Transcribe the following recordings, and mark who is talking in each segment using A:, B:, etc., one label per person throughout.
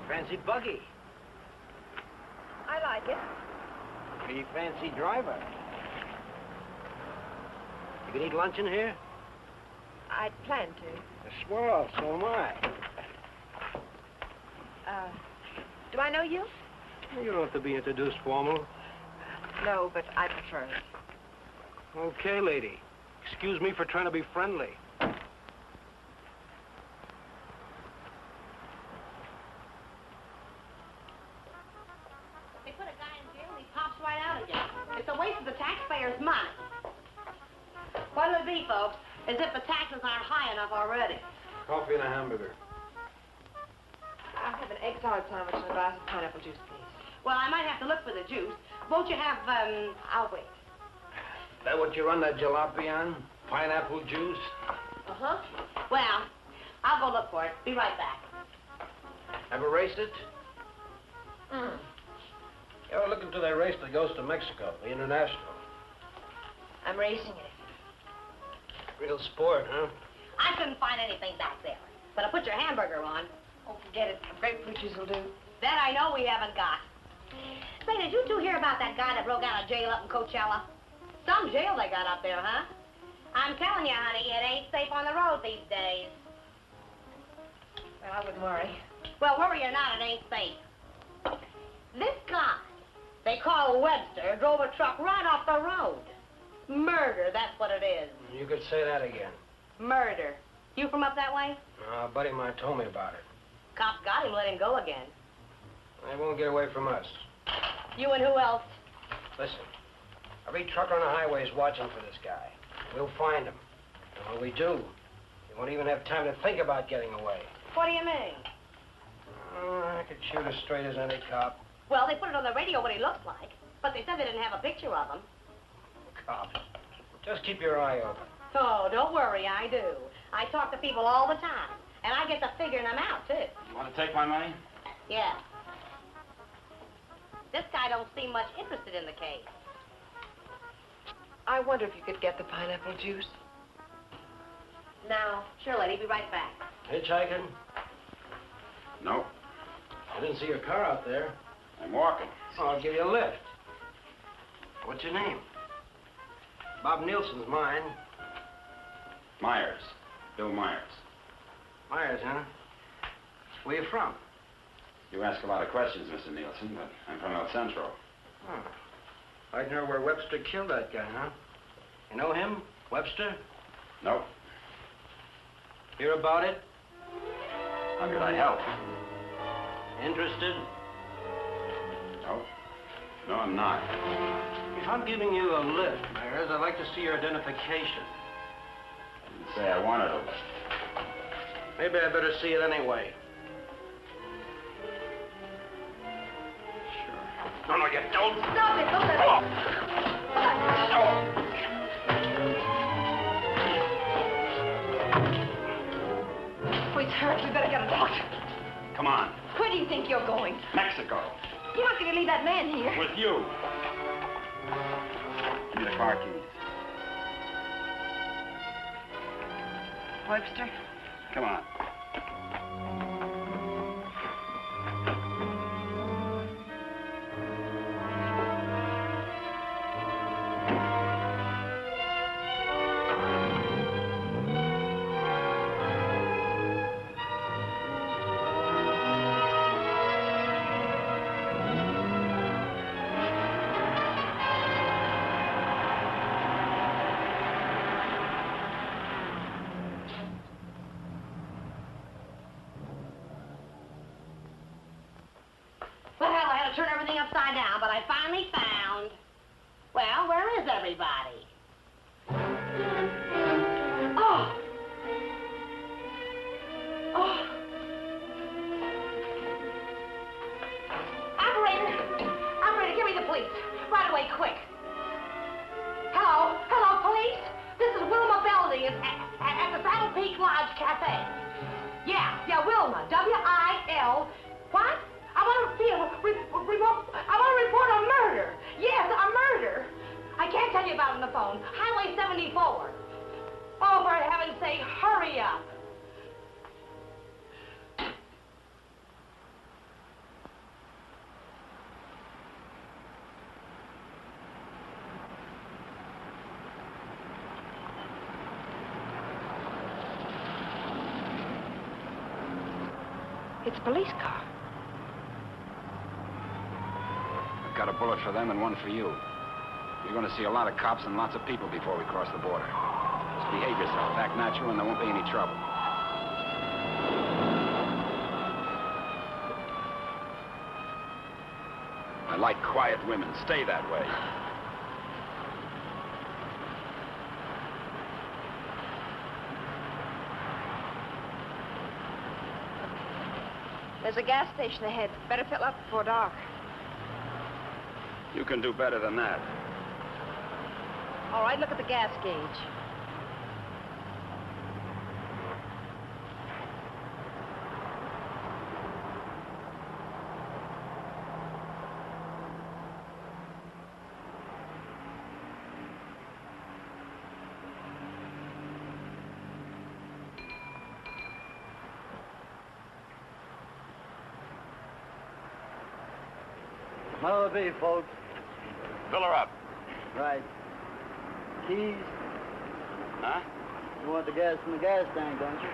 A: fancy buggy.
B: I like it.
A: Pretty fancy driver. You can eat lunch in here?
B: I'd planned to.
A: Swell, so am I.
B: Do I know you?
A: You don't have to be introduced formal.
B: No, but I prefer it.
A: Okay, lady. Excuse me for trying to be friendly.
C: They put a guy in jail and he pops right out again. It's a waste of the taxpayers' money. What'll it be, folks? As if the taxes aren't high enough already.
A: Coffee and a hamburger.
B: I'll have an egg salad sandwich and a glass of pineapple juice, please.
C: Well, I might have to look for the juice. Won't you have,
B: I'll wait.
A: That what you run that jalopy on? Pineapple juice?
C: Uh-huh. Well, I'll go look for it. Be right back.
A: Ever raced it?
B: Mm.
A: You ever look into that race that goes to Mexico, the International?
B: I'm racing it.
A: Real sport, huh?
C: I couldn't find anything back there. But I put your hamburger on.
B: Oh, forget it. Grapefruit juice will do.
C: That I know we haven't got. Say, did you two hear about that guy that broke out of jail up in Coachella? Some jail they got up there, huh? I'm telling you, honey, it ain't safe on the road these days.
B: Well, I wouldn't worry.
C: Well, worry or not, it ain't safe. This guy, they call Webster, drove a truck right off the road. Murder, that's what it is.
A: You could say that again.
C: Murder. You from up that way?
A: A buddy of mine told me about it.
C: Cops got him, let him go again.
A: They won't get away from us.
C: You and who else?
A: Listen, every trucker on the highway is watching for this guy. We'll find him. And when we do, he won't even have time to think about getting away.
C: What do you mean?
A: I could shoot as straight as any cop.
C: Well, they put it on the radio what he looks like, but they said they didn't have a picture of him.
A: Cop. Just keep your eye open.
C: Oh, don't worry, I do. I talk to people all the time, and I get to figuring them out, too.
D: You want to take my money?
C: Yeah. This guy don't seem much interested in the case.
B: I wonder if you could get the pineapple juice.
C: Now, sure, lady, be right back.
A: Hitchhiking?
D: No.
A: I didn't see your car out there.
D: I'm walking.
A: Oh, I'll give you a lift. What's your name? Bob Nielsen's mine.
D: Myers. Bill Myers.
A: Myers, huh? Where you from?
D: You ask a lot of questions, Mr. Nielsen, but I'm from El Centro.
A: Oh. I'd know where Webster killed that guy, huh? You know him? Webster?
D: Nope.
A: Hear about it?
D: How could I help?
A: Interested?
D: No. No, I'm not.
A: If I'm giving you a lift, Myers, I'd like to see your identification.
D: I didn't say I wanted a lift.
A: Maybe I better see it anyway.
D: Sure. No, you don't.
C: Stop it! Don't let
D: Oh.
B: Oh, he's hurt. We better get a doctor.
D: Come on.
B: Where do you think you're going?
D: Mexico.
B: You're not going to leave that man here.
D: With you. Give me the car keys.
B: Webster?
D: Come on.
C: Turn everything upside down, but I finally found... Well, where is everybody? Oh! Oh! Operator, give me the police. Right away, quick. Hello? Hello, police? This is Wilma Belding at the Saddle Peak Lodge Cafe. Yeah, Wilma. W-I-L... What? I want to report a murder. Yes, a murder. I can't tell you about it on the phone. Highway 74. Oh, for heaven's sake, hurry up.
B: It's a police car.
D: I've got a bullet for them and one for you. You're going to see a lot of cops and lots of people before we cross the border. Just behave yourself, act natural, and there won't be any trouble. I like quiet women. Stay that way.
B: There's a gas station ahead. Better fill up before dark.
D: You can do better than that.
B: All right, look at the gas gauge.
E: What'll it be, folks?
D: Fill her up.
E: Right. Keys?
D: Huh?
E: You want the gas in the gas tank, don't you?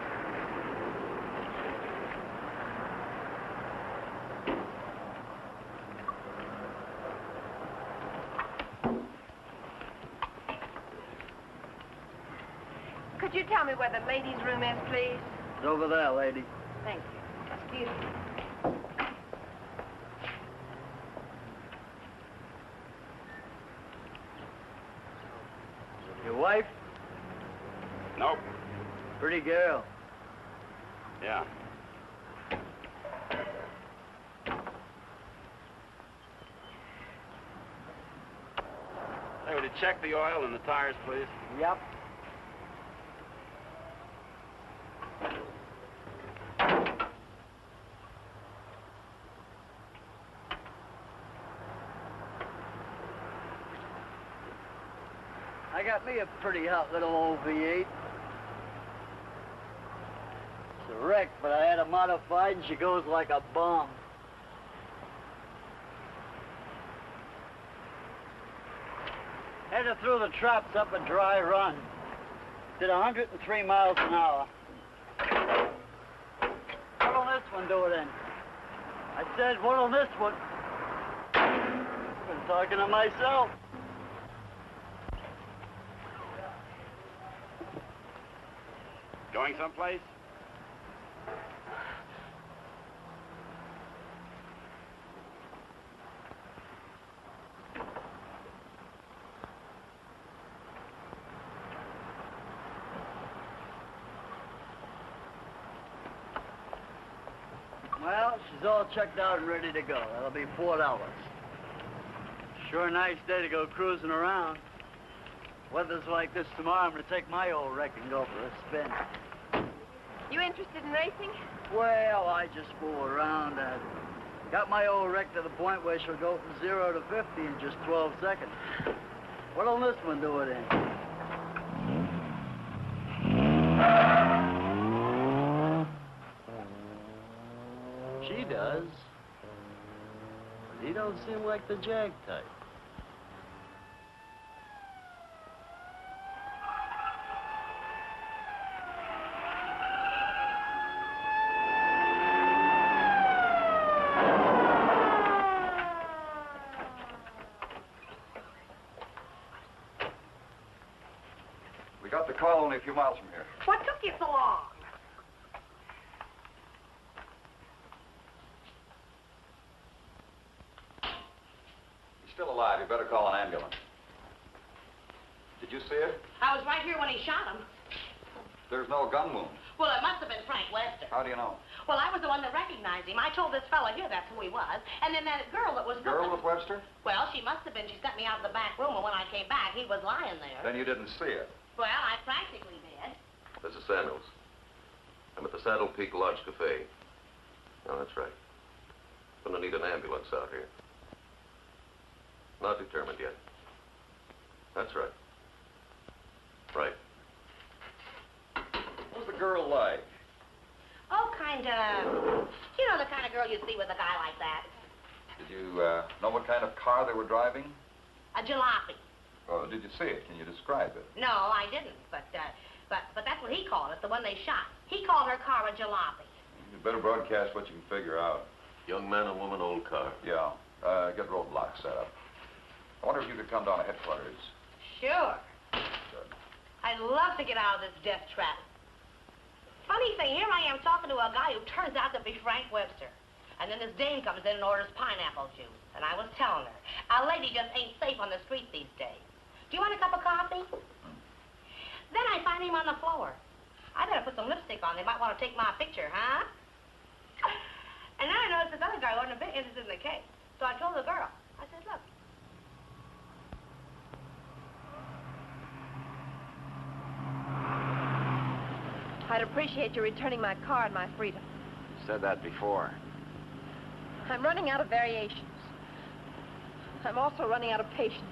B: Could you tell me where the ladies' room is, please?
E: It's over there, lady.
B: Thank you. Excuse me.
E: Your wife?
D: Nope.
E: Pretty girl.
D: Yeah. Hey, would you check the oil and the tires, please?
E: Yep. I got me a pretty hot little old V8. It's a wreck, but I had her modified and she goes like a bomb. Headed through the traps up a dry run. Did 103 miles an hour. What'll this one do it in? I said, what'll this one? I've been talking to myself.
D: Going someplace?
E: Well, she's all checked out and ready to go. That'll be $4. Sure a nice day to go cruising around. Weather's like this tomorrow, I'm gonna take my old wreck and go for a spin.
B: You interested in racing?
E: Well, I just fool around. Got my old wreck to the point where she'll go from 0 to 50 in just 12 seconds. What'll this one do it in? She does. But he don't seem like the jag type.
F: We got the call only a few miles from here.
C: What took you so long?
F: He's still alive. You better call an ambulance. Did you see it?
C: I was right here when he shot him.
F: There's no gun wound.
C: Well, it must have been Frank Webster.
F: How do you know?
C: Well, I was the one that recognized him. I told this fella here that's who he was. And then that girl that was with
F: Girl
C: him.
F: with Webster?
C: Well, she must have been. She sent me out of the back room, and when I came back, he was lying there.
F: Then you didn't see it.
C: Well, I practically did.
G: This is Samuels. I'm at the Saddle Peak Lodge Cafe. Oh, that's right. Gonna need an ambulance out here. Not determined yet. That's right. Right.
F: What was the girl like?
C: Oh, kind of. You know, the kind of girl you'd see with a guy like that.
F: Did you know what kind of car they were driving?
C: A jalopy.
F: Oh, did you see it? Can you describe it?
C: No, I didn't. But that's what he called it, the one they shot. He called her car a jalopy.
F: You better broadcast what you can figure out.
G: Young man and woman, old car.
F: Yeah. Get roadblocks set up. I wonder if you could come down to headquarters.
C: Sure.
F: Good.
C: I'd love to get out of this death trap. Funny thing, here I am talking to a guy who turns out to be Frank Webster. And then this dame comes in and orders pineapple juice. And I was telling her, a lady just ain't safe on the street these days. Do you want a cup of coffee? Then I find him on the floor. I better put some lipstick on. They might want to take my picture, huh? And then I noticed this other guy wasn't a bit interested in the case. So I told the girl. I said, look.
B: I'd appreciate you returning my car and my freedom.
D: Said that before.
B: I'm running out of variations. I'm also running out of patience.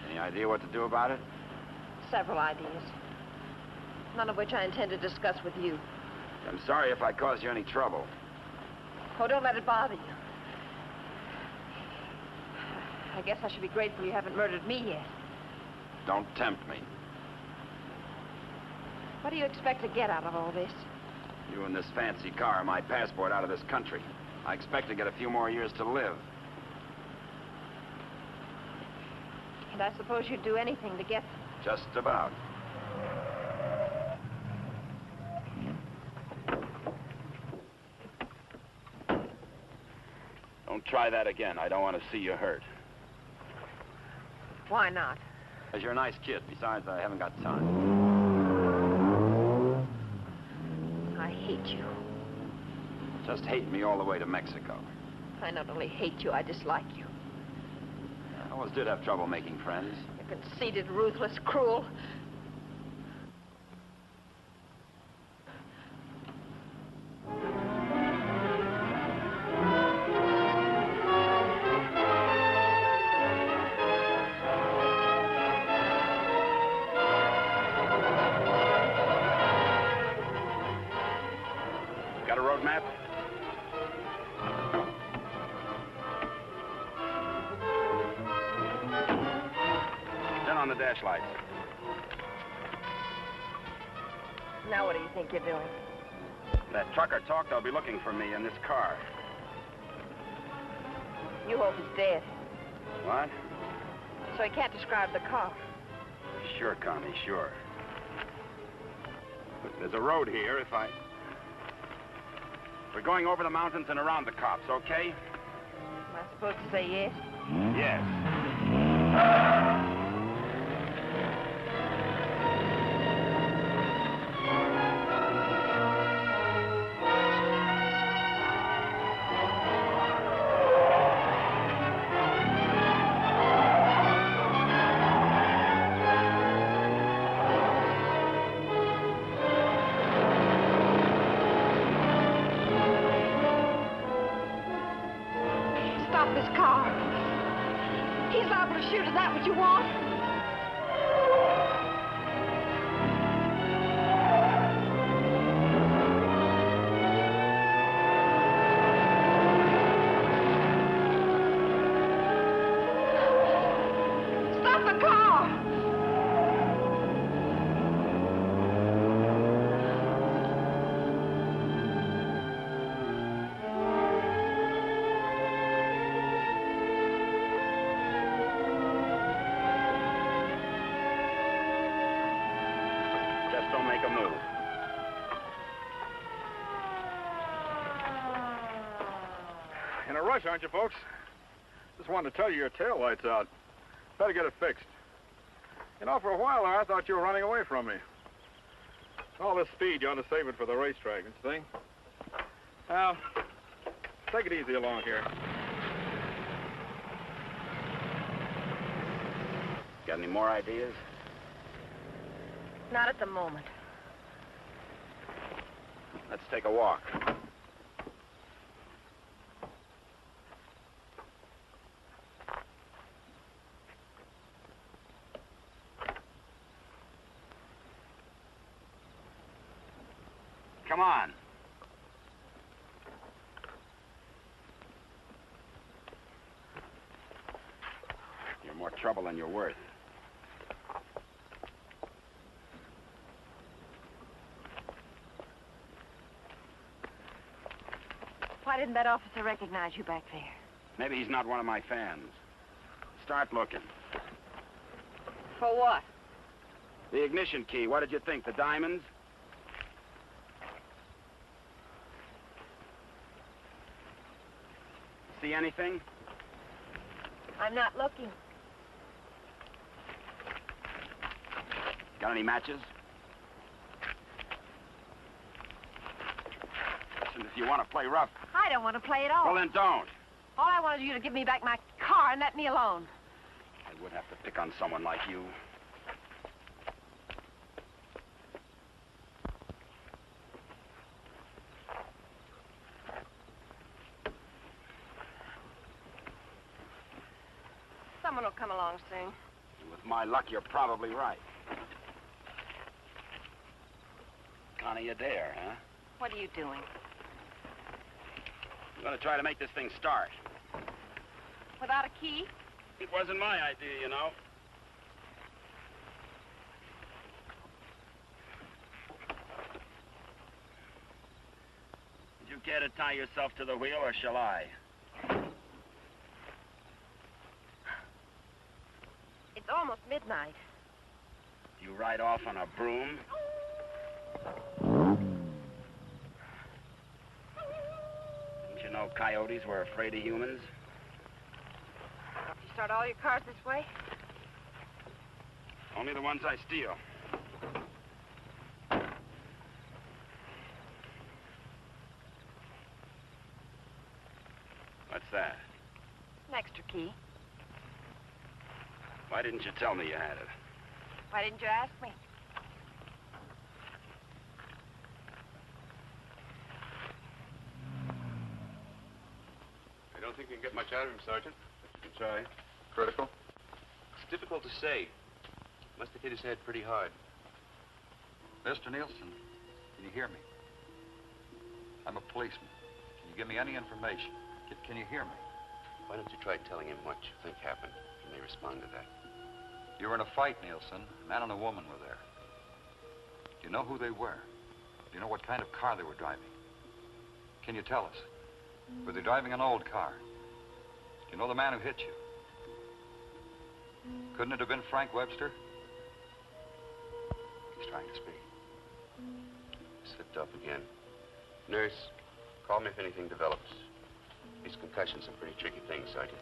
D: Any idea what to do about it?
B: Several ideas. None of which I intend to discuss with you.
D: I'm sorry if I caused you any trouble.
B: Oh, don't let it bother you. I guess I should be grateful you haven't murdered me yet.
D: Don't tempt me.
B: What do you expect to get out of all this?
D: You and this fancy car are my passport out of this country. I expect to get a few more years to live.
B: And I suppose you'd do anything to get them.
D: Just about. Don't try that again. I don't want to see you hurt.
B: Why not?
D: Because you're a nice kid. Besides, I haven't got time.
B: I hate you.
D: Just hate me all the way to Mexico.
B: I not only hate you, I dislike you.
D: I always did have trouble making friends.
B: You're conceited, ruthless, cruel.
D: Got a road map? Turn on the dash lights.
B: Now what do you think you're doing?
D: That trucker talked, they'll be looking for me in this car.
B: You hope he's dead,
D: What?
B: so he can't describe the car.
D: Sure, Connie, sure. But there's a road here We're going over the mountains and around the cops, okay?
B: Am I supposed to say yes?
D: Yes.
B: Stop this car. He's liable to shoot. Is that what you want? Stop the car!
D: Just don't make a move.
H: In a rush, aren't you, folks? Just wanted to tell you your tail light's out. Better get it fixed. You know, for a while there, I thought you were running away from me. All this speed, you ought to save it for the racetrack, you see? Now, take it easy along here.
D: Got any more ideas?
B: Not at the moment.
D: Let's take a walk. Come on. You're more trouble than you're worth.
B: Why didn't that officer recognize you back there?
D: Maybe he's not one of my fans. Start looking.
B: For what?
D: The ignition key, what did you think? The diamonds? See anything?
B: I'm not looking.
D: Got any matches? Listen, if you want to play rough...
B: I don't want to play at all.
D: Well, then don't.
B: All I wanted you to give me back my car and let me alone.
D: I would have to pick on someone like you.
B: Someone will come along soon.
D: And with my luck, you're probably right. Connie, you dare, huh?
B: What are you doing?
D: I'm gonna try to make this thing start.
B: Without a key?
D: It wasn't my idea, you know. Did you care to tie yourself to the wheel, or shall I?
B: It's almost midnight.
D: You ride off on a broom? Didn't you know coyotes were afraid of humans?
B: You start all your cars this way?
D: Only the ones I steal. What's that?
B: An extra key.
D: Why didn't you tell me you had it?
B: Why didn't you ask me?
I: I don't think you can get much out of him, Sergeant. But you can try.
G: Critical?
I: It's difficult to say. Must have hit his head pretty hard.
G: Mr. Nielsen, can you hear me? I'm a policeman. Can you give me any information? Can you hear me?
I: Why don't you try telling him what you think happened? He may respond to that.
G: You were in a fight, Nielsen. A man and a woman were there. Do you know who they were? Do you know what kind of car they were driving? Can you tell us? Were they driving an old car? Do you know the man who hit you? Couldn't it have been Frank Webster? He's trying to speak.
I: Slipped up again. Nurse, call me if anything develops. These concussions are pretty tricky things, Sergeant.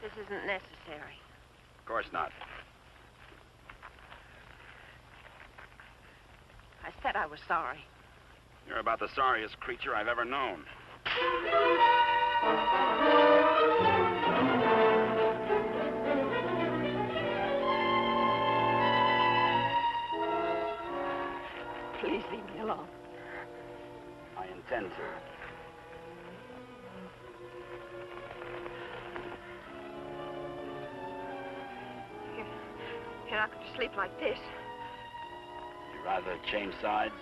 B: This isn't necessary.
D: Of course not.
B: I said I was sorry.
D: You're about the sorriest creature I've ever known.
B: Please leave me alone.
D: I intend to.
B: You're not going to sleep like this.
D: You'd rather change sides?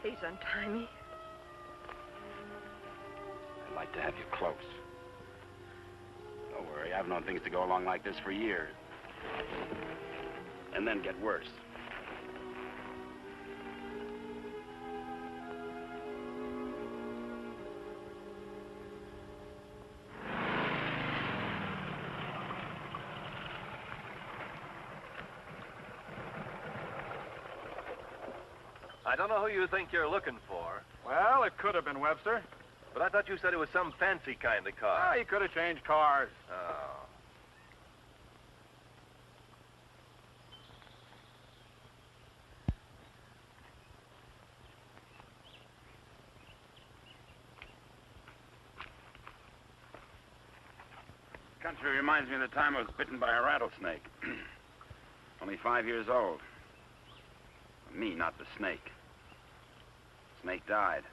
B: Please untie me.
D: I'd like to have you close. Don't worry, I've known things to go along like this for years. And then get worse.
J: I don't know who you think you're looking for.
H: Well, it could have been Webster.
J: But I thought you said it was some fancy kind of car.
H: Ah, he could have changed cars.
J: Oh.
D: Country reminds me of the time I was bitten by a rattlesnake. Only 5 years old. Me, not the snake. Snake died.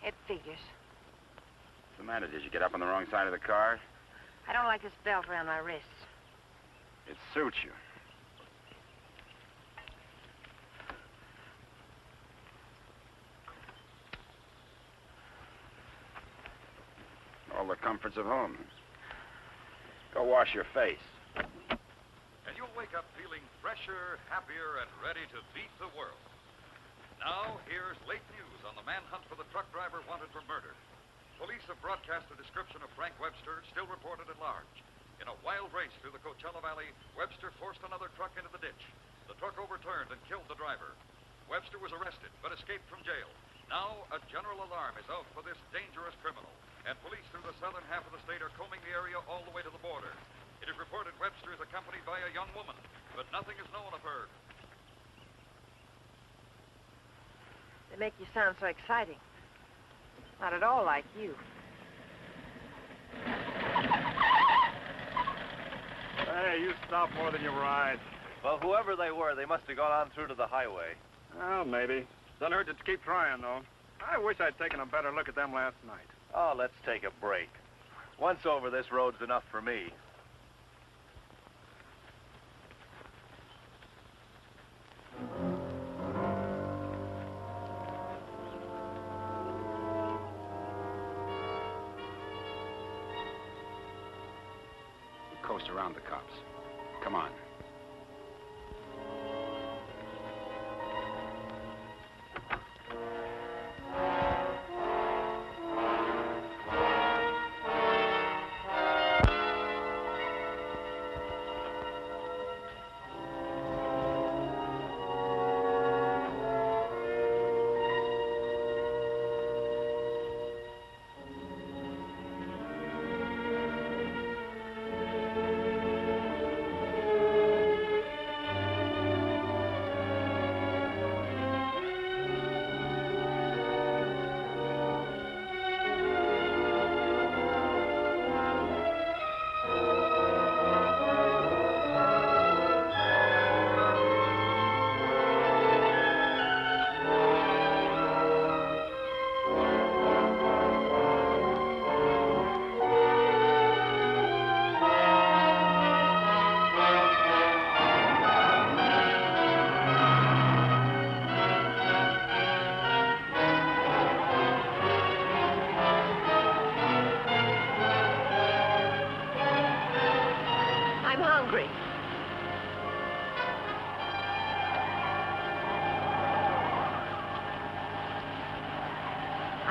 B: It figures.
D: What's the matter? Did you get up on the wrong side of the car?
B: I don't like this belt around my wrists.
D: It suits you. All the comforts of home. Go wash your face.
F: And you'll wake up feeling fresher, happier, and ready to beat the world. Now, here's late news on the manhunt for the truck driver wanted for murder. Police have broadcast a description of Frank Webster, still reported at large. In a wild race through the Coachella Valley, Webster forced another truck into the ditch. The truck overturned and killed the driver. Webster was arrested, but escaped from jail. Now, a general alarm is out for this dangerous criminal, and police through the southern half of the state are combing the area all the way to the border. It is reported Webster is accompanied by a young woman, but nothing is known of her.
B: They make you sound so exciting. Not at all like you.
H: Hey, you stop more than you ride.
J: Well, whoever they were, they must have gone on through to the highway.
H: Well, maybe. Doesn't hurt to keep trying, though. I wish I'd taken a better look at them last night.
J: Oh, let's take a break. Once over, this road's enough for me.
D: Coast around the cops. Come on.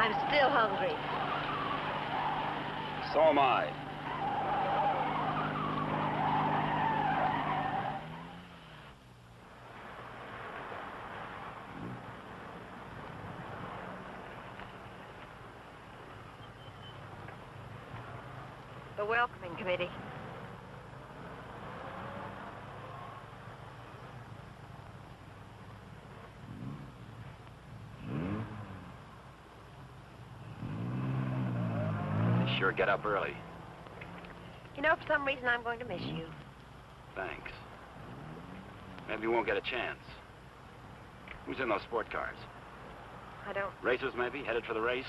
B: I'm still hungry.
D: So am I.
B: The welcoming committee.
D: They sure get up early.
B: You know, for some reason, I'm going to miss you.
D: Thanks. Maybe we won't get a chance. Who's in those sport cars?
B: I don't
D: Racers, maybe? Headed for the race?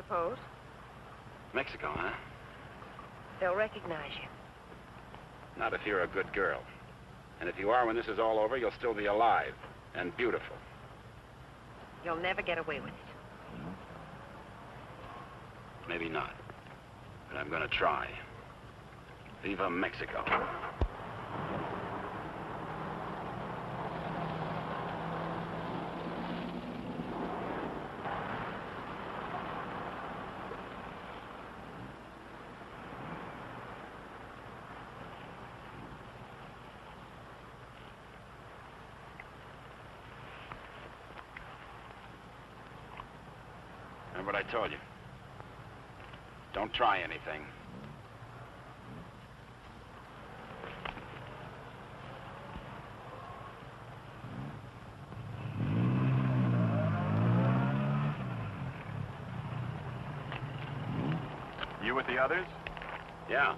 B: suppose.
D: Mexico, huh?
B: They'll recognize you.
D: Not if you're a good girl. And if you are, when this is all over, you'll still be alive and beautiful.
B: You'll never get away with it.
D: Maybe not. But I'm gonna try. Viva Mexico. Remember what I told you? Don't try anything.
H: You with the others?
D: Yeah,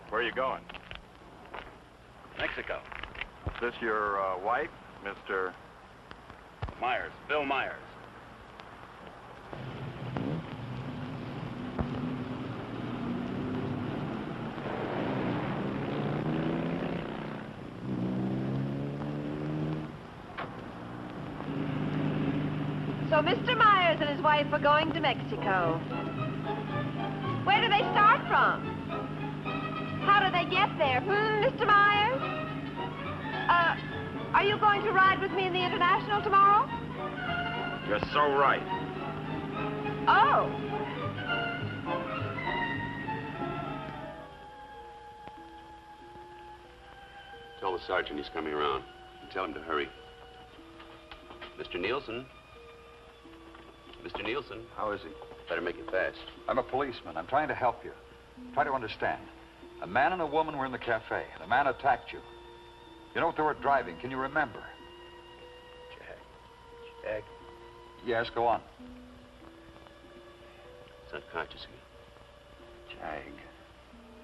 H: Where are you going?
D: Mexico.
H: Is this your wife, Mr.
D: Myers, Bill Myers.
B: So Mr. Myers and his wife are going to Mexico. Where do they start from? How do they get there, Mr. Myers? Are you going to ride with me in the International tomorrow?
D: You're so right.
B: Oh.
I: Tell the sergeant he's coming around. And tell him to hurry. Mr. Nielsen? Mr. Nielsen?
K: How is he?
I: Better make it fast.
K: I'm a policeman. I'm trying to help you. Try to understand. A man and a woman were in the cafe. The man attacked you. You know what they were driving? Can you remember?
A: Jag.
K: Yes, go on.
I: It's unconscious again.
K: Jag.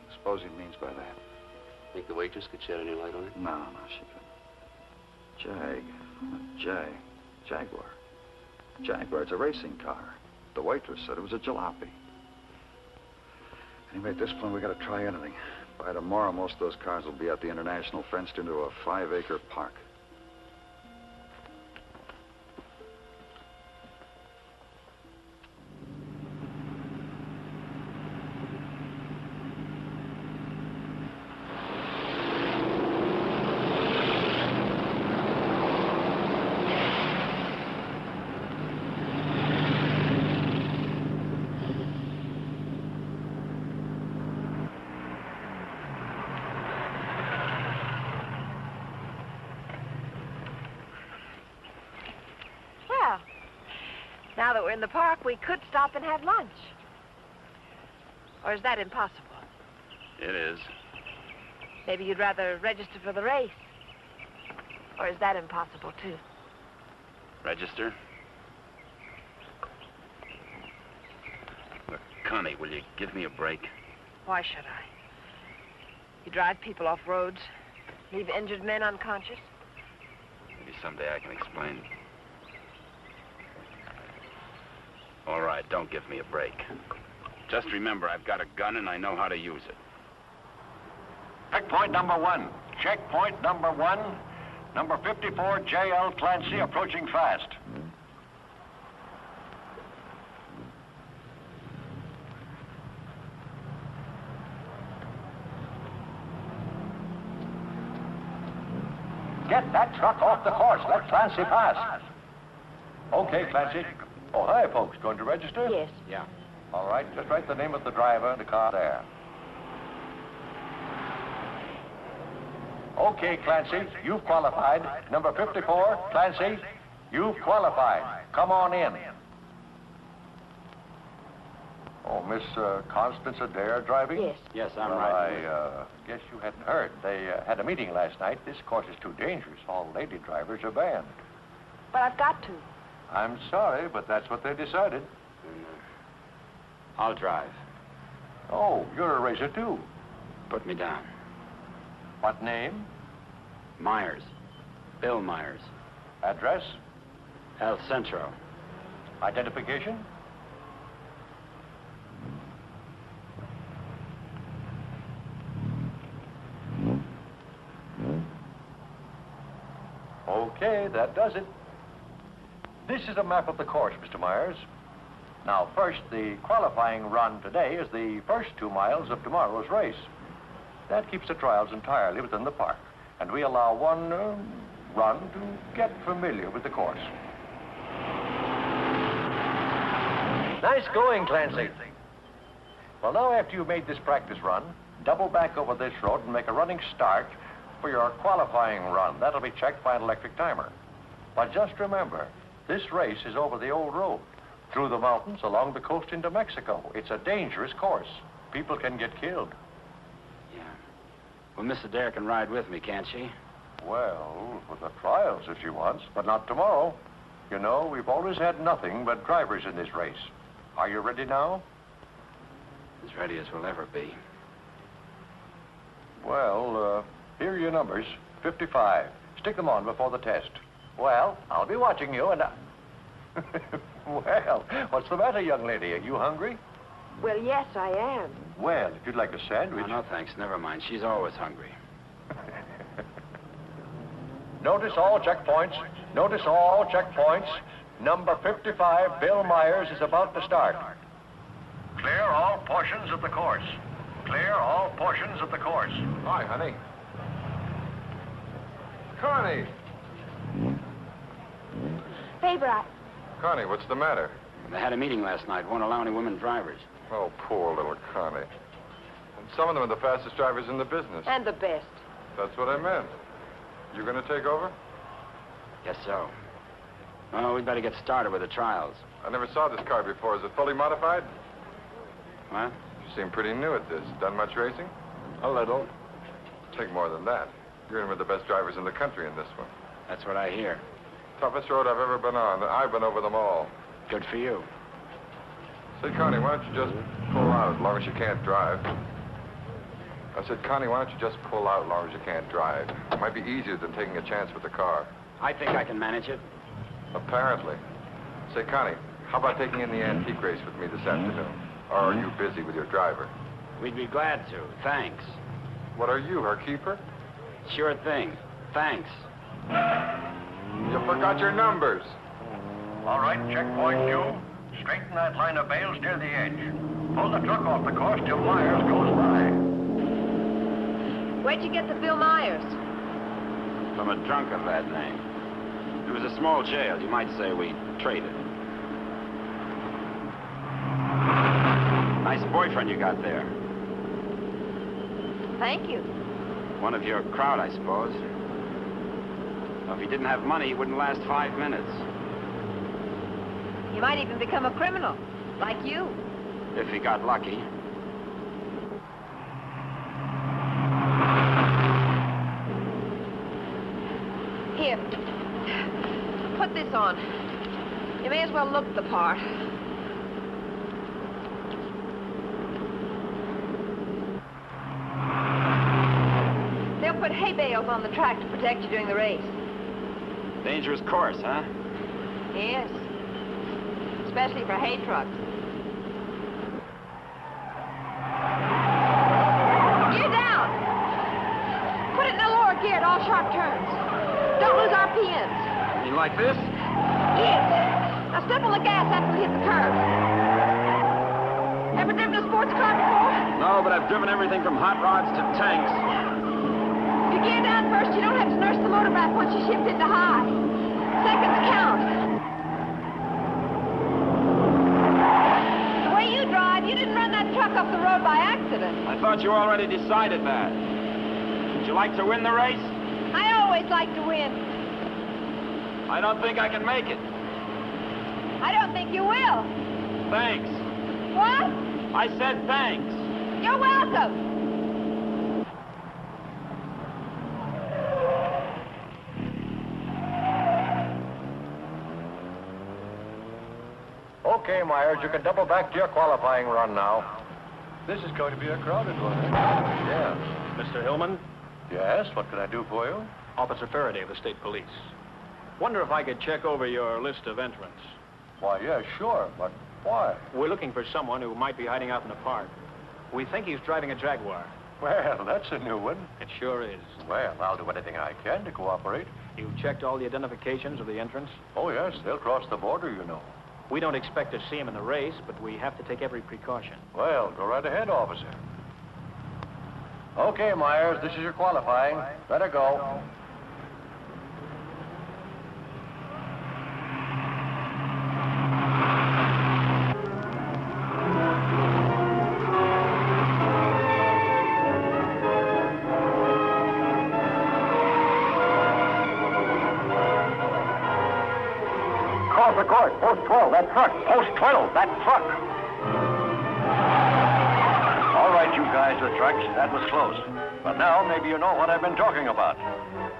K: I suppose he means by that.
I: Think the waitress could shed any light on it?
K: No, she couldn't. Jaguar. Jaguar, it's a racing car. The waitress said it was a jalopy. Anyway, at this point, we gotta try anything. By tomorrow, most of those cars will be at the International, fenced into a 5-acre park.
B: Now that we're in the park, we could stop and have lunch. Or is that impossible?
D: It is.
B: Maybe you'd rather register for the race. Or is that impossible, too?
D: Register? Look, Connie, will you give me a break?
B: Why should I? You drive people off roads, leave injured men unconscious.
D: Maybe someday I can explain. All right, don't give me a break. Just remember, I've got a gun and I know how to use it.
L: Checkpoint number 1. Checkpoint number 1. Number 54, J.L. Clancy, approaching fast. Get that truck off the course. Let Clancy pass. Okay, Clancy. Oh, hi, folks. Going to register?
B: Yes.
D: Yeah.
L: All right, just write the name of the driver and the car there. Okay, Clancy, you've qualified. Number 54, Clancy, you've qualified. Come on in. Oh, Miss Constance Adair driving?
B: Yes.
D: Yes, I'm
L: Well,
D: right.
L: I guess you hadn't heard. They had a meeting last night. This course is too dangerous. All lady drivers are banned.
B: But I've got to.
L: I'm sorry, but that's what they decided.
D: I'll drive.
L: Oh, you're a racer, too.
D: Put me down.
L: What name?
D: Myers. Bill Myers.
L: Address?
D: El Centro.
L: Identification? Okay, that does it. This is a map of the course, Mr. Myers. Now, first, the qualifying run today is the first 2 miles of tomorrow's race. That keeps the trials entirely within the park, and we allow one run to get familiar with the course. Nice going, Clancy. Well, now after you've made this practice run, double back over this road and make a running start for your qualifying run. That'll be checked by an electric timer. But just remember, this race is over the old road. through the mountains along the coast into Mexico. It's a dangerous course. People can get killed.
D: Yeah. Well, Miss Adair can ride with me, can't she?
L: Well, for the trials if she wants, but not tomorrow. You know, we've always had nothing but drivers in this race. Are you ready now?
D: As ready as we'll ever be.
L: Well, here are your numbers. 55. Stick them on before the test. Well, I'll be watching you and Well, what's the matter, young lady? Are you hungry?
B: Well, yes, I am.
L: Well, if you'd like a sandwich...
D: No, thanks. Never mind. She's always hungry.
L: Notice all checkpoints. Notice all checkpoints. Number 55, Bill Myers, is about to start. Clear all portions of the course. Clear all portions of the course.
H: Hi, honey. Connie!
B: Favor,
H: Connie, what's the matter?
D: They had a meeting last night. Won't allow any women drivers.
H: Oh, poor little Connie. And some of them are the fastest drivers in the business.
B: And the best.
H: That's what I meant. You gonna take over?
D: Guess so. Well, we'd better get started with the trials.
H: I never saw this car before. Is it fully modified?
D: What?
H: You seem pretty new at this. Done much racing?
D: A little.
H: Take more than that. You're in with the best drivers in the country in this one.
D: That's what I hear.
H: Toughest road I've ever been on. I've been over them all.
D: Good for you.
H: Say, Connie, why don't you just pull out as long as you can't drive? I said, Connie, why don't you just pull out as long as you can't drive? It might be easier than taking a chance with the car.
D: I think I can manage it.
H: Apparently. Say, Connie, how about taking in the antique race with me this afternoon? Or are you busy with your driver?
D: We'd be glad to. Thanks.
H: What are you, her keeper?
D: Sure thing. Thanks.
H: You forgot your numbers.
L: All right, checkpoint 2. Straighten that line of bales near the edge. Pull the truck off the course till Myers goes by.
B: Where'd you get the Bill Myers?
D: From a drunk of that name. It was a small jail. You might say we traded. Nice boyfriend you got there.
B: Thank you.
D: One of your crowd, I suppose. Well, if he didn't have money, he wouldn't last 5 minutes.
B: You might even become a criminal, like you.
D: If he got lucky.
B: Here. Put this on. You may as well look the part. They'll put hay bales on the track to protect you during the race.
D: Dangerous course, huh?
B: Yes. Especially for hay trucks. Gear down! Put it in a lower gear at all sharp turns. Don't lose RPMs.
D: You like this?
B: Yes. Now step on the gas after we hit the curve. Ever driven a sports car before?
D: No, but I've driven everything from hot rods to tanks.
B: If you gear down first, you don't have to nurse the motor back once you shift into high. Seconds count. The way you drive, you didn't run that truck off the road by accident.
D: I thought you already decided that. Would you like to win the race?
B: I always like to win.
D: I don't think I can make it.
B: I don't think you will.
D: Thanks.
B: What?
D: I said thanks.
B: You're welcome.
L: Okay, Myers, you can double back to your qualifying run now. This is going to be a crowded one, eh? Yeah.
J: Mr. Hillman?
L: Yes, what can I do for you?
J: Officer Faraday of the State Police. Wonder if I could check over your list of entrants.
L: Why, yeah, sure, but why?
J: We're looking for someone who might be hiding out in the park. We think he's driving a Jaguar.
L: Well, that's a new one.
J: It sure is.
L: Well, I'll do anything I can to cooperate.
J: You checked all the identifications of the entrants?
L: Oh, yes, they'll cross the border, you know.
J: We don't expect to see him in the race, but we have to take every precaution.
L: Well, go right ahead, officer. Okay, Myers, this is your qualifying. Better go. the court. Post 12, that truck. Post 12, that truck. All right, you guys with trucks, that was close. But now maybe you know what I've been talking about.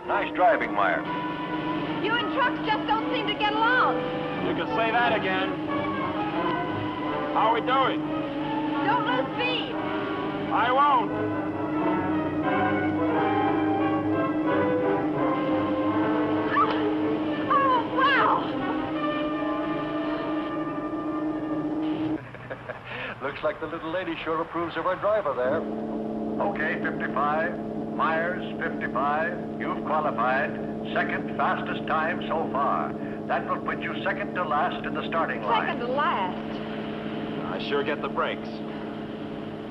L: Nice driving, Meyer.
B: You and trucks just don't seem to get along.
J: You can say that again. How are we doing?
B: Don't lose speed.
J: I won't.
B: Oh, wow.
L: Looks like the little lady sure approves of our driver there. Okay, 55. Myers, 55. You've qualified. Second fastest time so far. That will put you second to last in the starting line.
B: Second to last.
J: I sure get the breaks.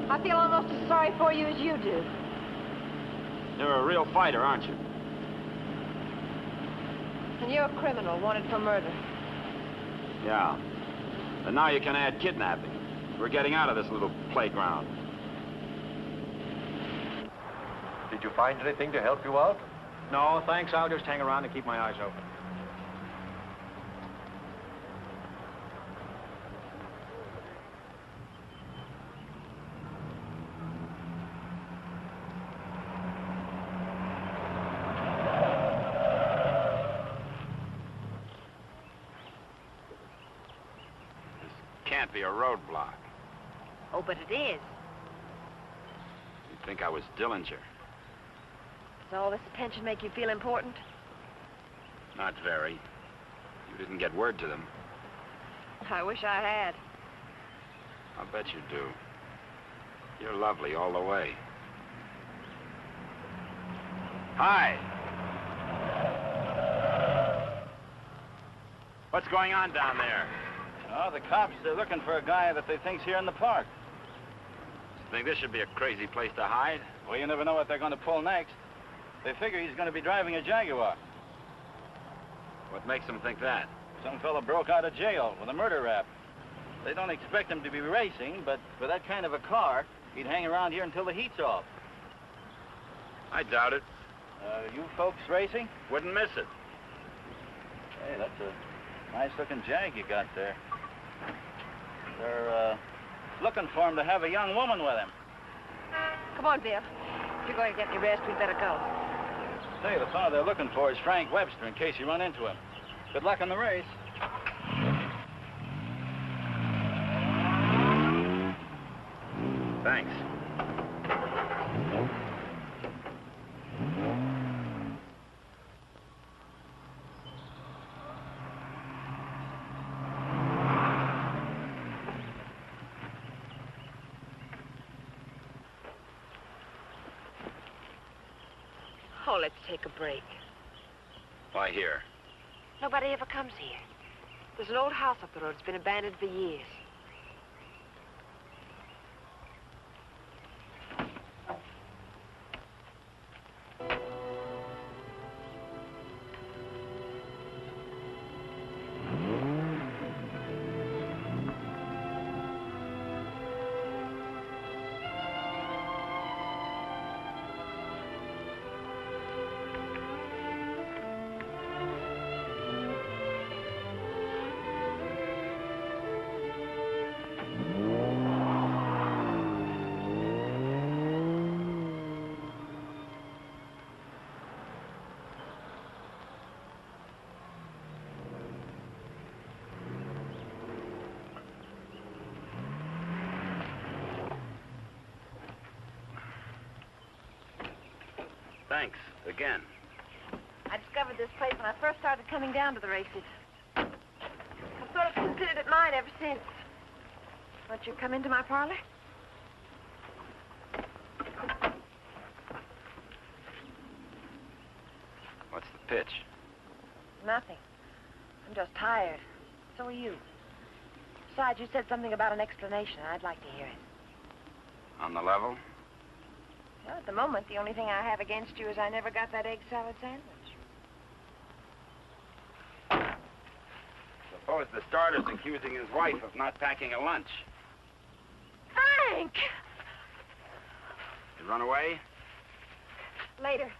B: I feel almost as sorry for you as you do.
J: You're a real fighter, aren't you?
B: And you're a criminal wanted for murder.
J: Yeah. And now you can add kidnapping. We're getting out of this little playground.
L: Did you find anything to help you out?
J: No, thanks. I'll just hang around and keep my eyes open. Can't be a roadblock.
B: Oh, but it is.
J: You'd think I was Dillinger.
B: Does all this attention make you feel important?
J: Not very. You didn't get word to them.
B: I wish I had.
J: I'll bet you do. You're lovely all the way. Hi. What's going on down there?
E: Oh, the cops, they're looking for a guy that they think's here in the park.
J: Think this should be a crazy place to hide?
E: Well, you never know what they're going to pull next. They figure he's going to be driving a Jaguar.
J: What makes them think that?
E: Some fella broke out of jail with a murder rap. They don't expect him to be racing, but for that kind of a car, he'd hang around here until the heat's off.
J: I doubt it.
E: You folks racing?
J: Wouldn't miss it.
E: Hey, that's a nice-looking Jag you got there. They're, looking for him to have a young woman with him.
B: Come on, Bill. If you're going to get any rest, we'd better go.
E: Say, the fellow they're looking for is Frank Webster, in case you run into him. Good luck in the race.
J: Thanks.
B: Oh, let's take a break.
J: Why here?
B: Nobody ever comes here. There's an old house up the road. It's been abandoned for years.
J: Thanks, again.
B: I discovered this place when I first started coming down to the races. I've sort of considered it mine ever since. Won't you come into my parlor?
J: What's the pitch?
B: Nothing. I'm just tired. So are you. Besides, you said something about an explanation. I'd like to hear it.
J: On the level?
B: Well, at the moment, the only thing I have against you is I never got that egg salad sandwich.
J: Suppose the starter's accusing his wife of not packing a lunch.
B: Frank!
J: You run away?
B: Later.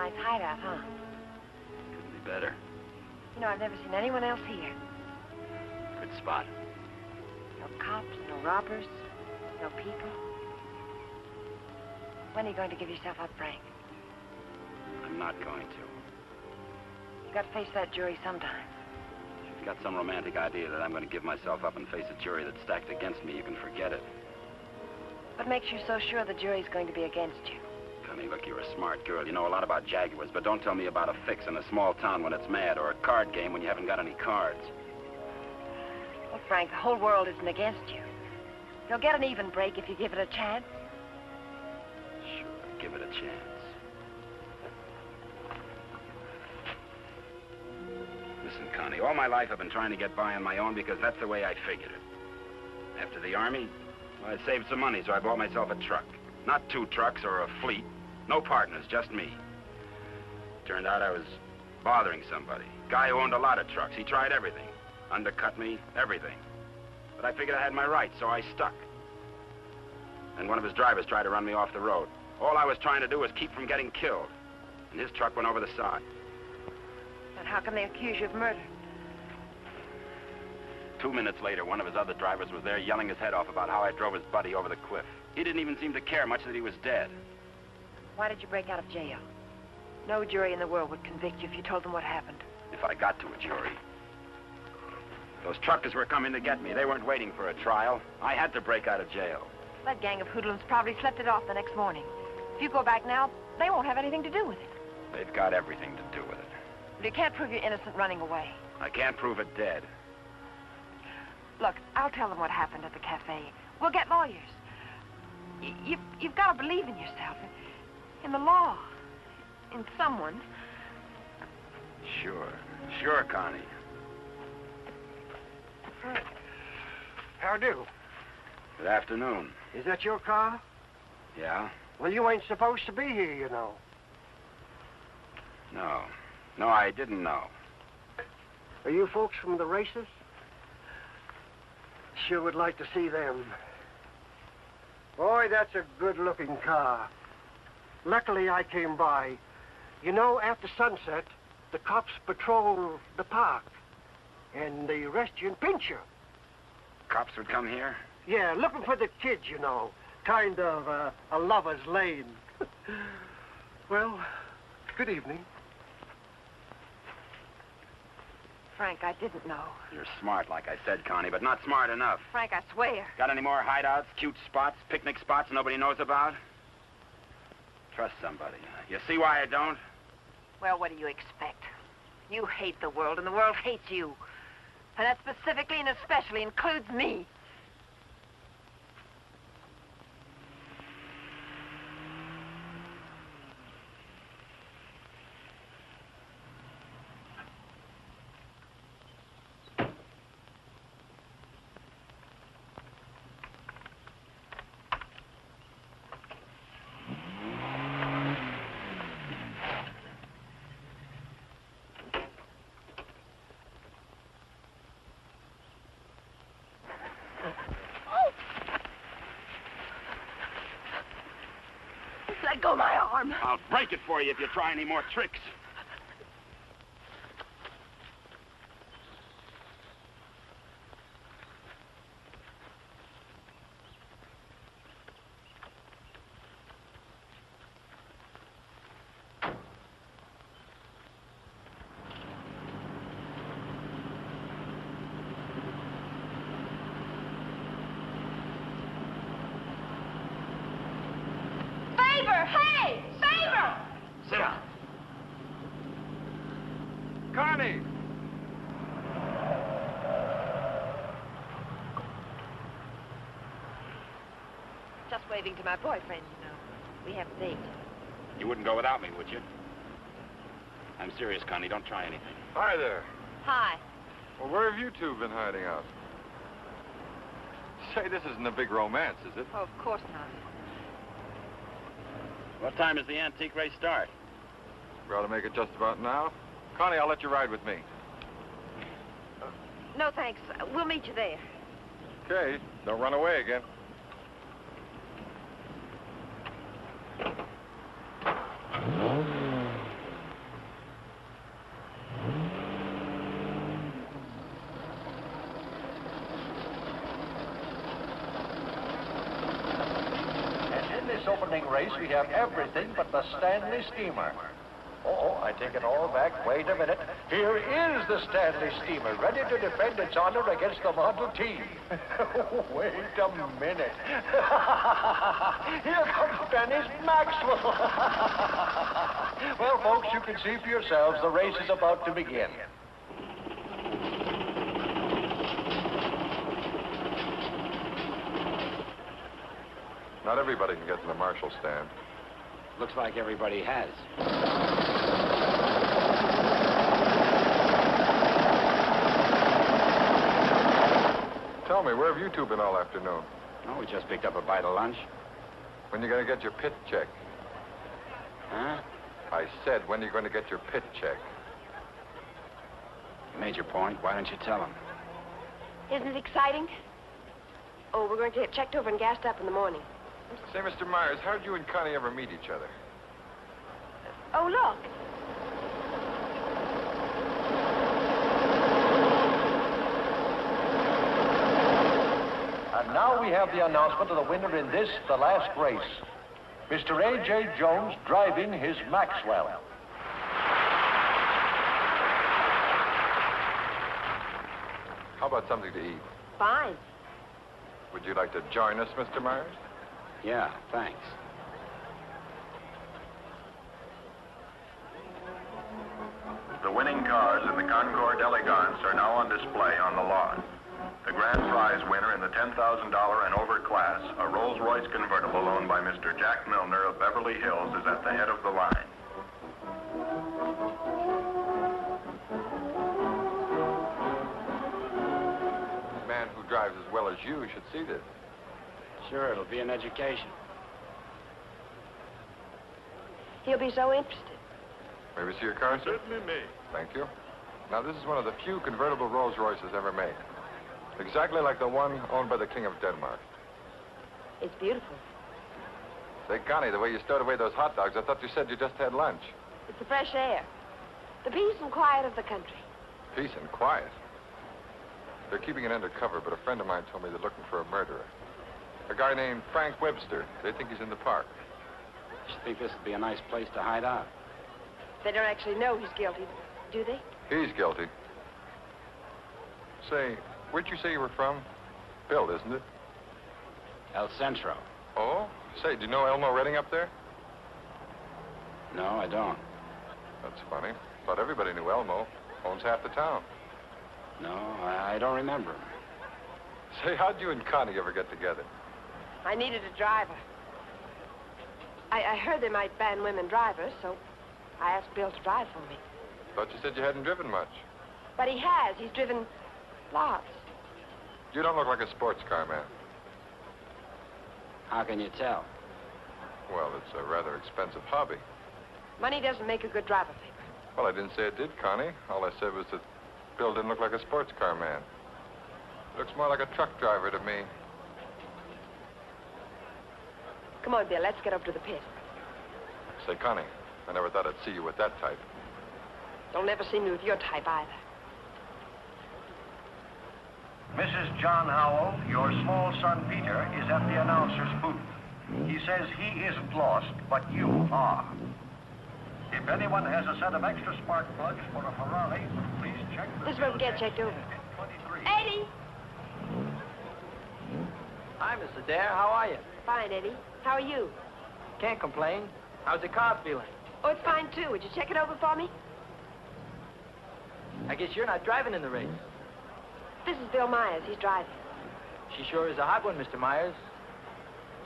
B: nice hideout, huh?
D: Couldn't be better.
B: You know, I've never seen anyone else here.
D: Good spot.
B: No cops, no robbers, no people. When are you going to give yourself up, Frank?
D: I'm not going to.
B: You got to face that jury sometime.
D: If you've got some romantic idea that I'm going to give myself up and face a jury that's stacked against me, you can forget it.
B: What makes you so sure the jury's going to be against you?
D: Connie, look, you're a smart girl. You know a lot about jaguars, but don't tell me about a fix in a small town when it's mad or a card game when you haven't got any cards.
B: Well, Frank, the whole world isn't against you. You'll get an even break if you give it a chance.
D: Sure, give it a chance. Listen, Connie, all my life I've been trying to get by on my own because that's the way I figured it. After the Army, well, I saved some money, so I bought myself a truck. Not 2 trucks or a fleet. No partners, just me. Turned out I was bothering somebody. Guy who owned a lot of trucks. He tried everything. Undercut me, everything. But I figured I had my rights, so I stuck. And one of his drivers tried to run me off the road. All I was trying to do was keep from getting killed. And his truck went over the side.
B: And how can they accuse you of murder?
D: 2 minutes later, one of his other drivers was there yelling his head off about how I drove his buddy over the cliff. He didn't even seem to care much that he was dead.
B: Why did you break out of jail? No jury in the world would convict you if you told them what happened.
D: If I got to a jury. Those truckers were coming to get me. They weren't waiting for a trial. I had to break out of jail.
B: That gang of hoodlums probably slept it off the next morning. If you go back now, they won't have anything to do with it.
D: They've got everything to do with it.
B: But you can't prove you're innocent running away.
D: I can't prove it dead.
B: Look, I'll tell them what happened at the cafe. We'll get lawyers. You've got to believe in yourself, in the law, in someone.
D: Sure, Connie.
A: How do?
D: Good afternoon.
A: Is that your car?
D: Yeah?
A: Well, you ain't supposed to be here, you know.
D: No, I didn't know.
A: Are you folks from the races? Sure would like to see them. Boy, that's a good-looking car. Luckily, I came by. You know, after sunset, the cops patrol the park. And they arrest you and pinch you.
D: Cops would come here?
A: Yeah, looking for the kids, you know. Kind of a lover's lane. Well, good evening.
B: Frank, I didn't know.
D: You're smart, like I said, Connie, but not smart enough.
B: Frank, I swear.
D: Got any more hideouts, cute spots, picnic spots nobody knows about? Trust somebody. You see why I don't?
B: Well, what do you expect? You hate the world, and the world hates you. And that specifically and especially includes me. Let go of my arm.
D: I'll break it for you if you try any more tricks.
C: Hey! Favor!
D: Sit down.
H: Connie!
B: Just waving to my boyfriend, you know. We have a date.
D: You wouldn't go without me, would you? I'm serious, Connie. Don't try anything.
H: Hi there.
B: Hi.
H: Well, where have you two been hiding out? Say, this isn't a big romance, is it?
B: Oh, of course not.
D: What time does the antique race start?
H: We ought to make it just about now. Connie, I'll let you ride with me.
B: No, thanks. We'll meet you there.
H: Okay, don't run away again.
L: opening race, we have everything but the Stanley steamer. Oh, I take it all back. Wait a minute. Here is the Stanley steamer, ready to defend its honor against the Model T. Wait a minute. Here comes Dennis Maxwell. Well, folks, you can see for yourselves the race is about to begin.
K: Not everybody can get to the marshal stand.
J: Looks like everybody has.
K: Tell me, where have you two been all afternoon?
J: Oh, we just picked up a bite of lunch.
K: When you going to get your pit check?
J: Huh?
K: I said, when are you going to get your pit check?
J: You made your point. Why don't you tell him?
B: Isn't it exciting? Oh, we're going to get checked over and gassed up in the morning.
K: Say, Mr. Myers, how did you and Connie ever meet each other?
B: Oh, look.
L: And now we have the announcement of the winner in this, the last race. Mr. A.J. Jones driving his Maxwell.
K: How about something to eat?
B: Fine.
K: Would you like to join us, Mr. Myers?
J: Yeah, thanks.
M: The winning cars in the Concours d'Elegance are now on display on the lawn. The grand prize winner in the $10,000 and over class, a Rolls-Royce convertible owned by Mr. Jack Milner of Beverly Hills, is at the head of the line.
K: A man who drives as well as you should see this.
J: Sure, it'll be an education.
B: He'll be so interested.
K: May we see your car, sir?
H: Certainly may.
K: Thank you. Now, this is one of the few convertible Rolls-Royces ever made. Exactly like the one owned by the King of Denmark.
B: It's beautiful.
K: Say, Connie, the way you stowed away those hot dogs, I thought you said you just had lunch.
B: It's the fresh air. The peace and quiet of the country.
K: Peace and quiet. They're keeping it undercover, but a friend of mine told me they're looking for a murderer. A guy named Frank Webster. They think he's in the park.
J: You should think this would be a nice place to hide out.
B: They don't actually know he's guilty, do they?
K: He's guilty. Say, where'd you say you were from? Bill, isn't it?
J: El Centro.
K: Oh? Say, do you know Elmo Redding up there?
J: No, I don't.
K: That's funny. Thought everybody knew Elmo. Owns half the town.
J: No, I don't remember him.
K: Say, how'd you and Connie ever get together?
B: I needed a driver. I heard they might ban women drivers, so I asked Bill to drive for me.
K: Thought you said you hadn't driven much.
B: But he has. He's driven lots.
K: You don't look like a sports car man.
J: How can you tell?
K: Well, it's a rather expensive hobby.
B: Money doesn't make a good driver, Paper.
K: Well, I didn't say it did, Connie. All I said was that Bill didn't look like a sports car man. Looks more like a truck driver to me.
B: Come on, Bill, let's get up to the pit.
K: Say, Connie, I never thought I'd see you with that type.
B: Don't ever see me with your type either.
N: Mrs. John Howell, your small son Peter is at the announcer's booth. He says he isn't lost, but you are. If anyone has a set of extra spark plugs for a Ferrari, please check the...
B: This is where we get checked over.
N: 23.
B: Eddie!
O: Hi, Miss Adair. How are you?
B: Fine, Eddie. How are you?
O: Can't complain. How's the car feeling?
B: Oh, it's fine, too. Would you check it over for me?
O: I guess you're not driving in the race.
B: This is Bill Myers. He's driving.
O: She sure is a hot one, Mr. Myers.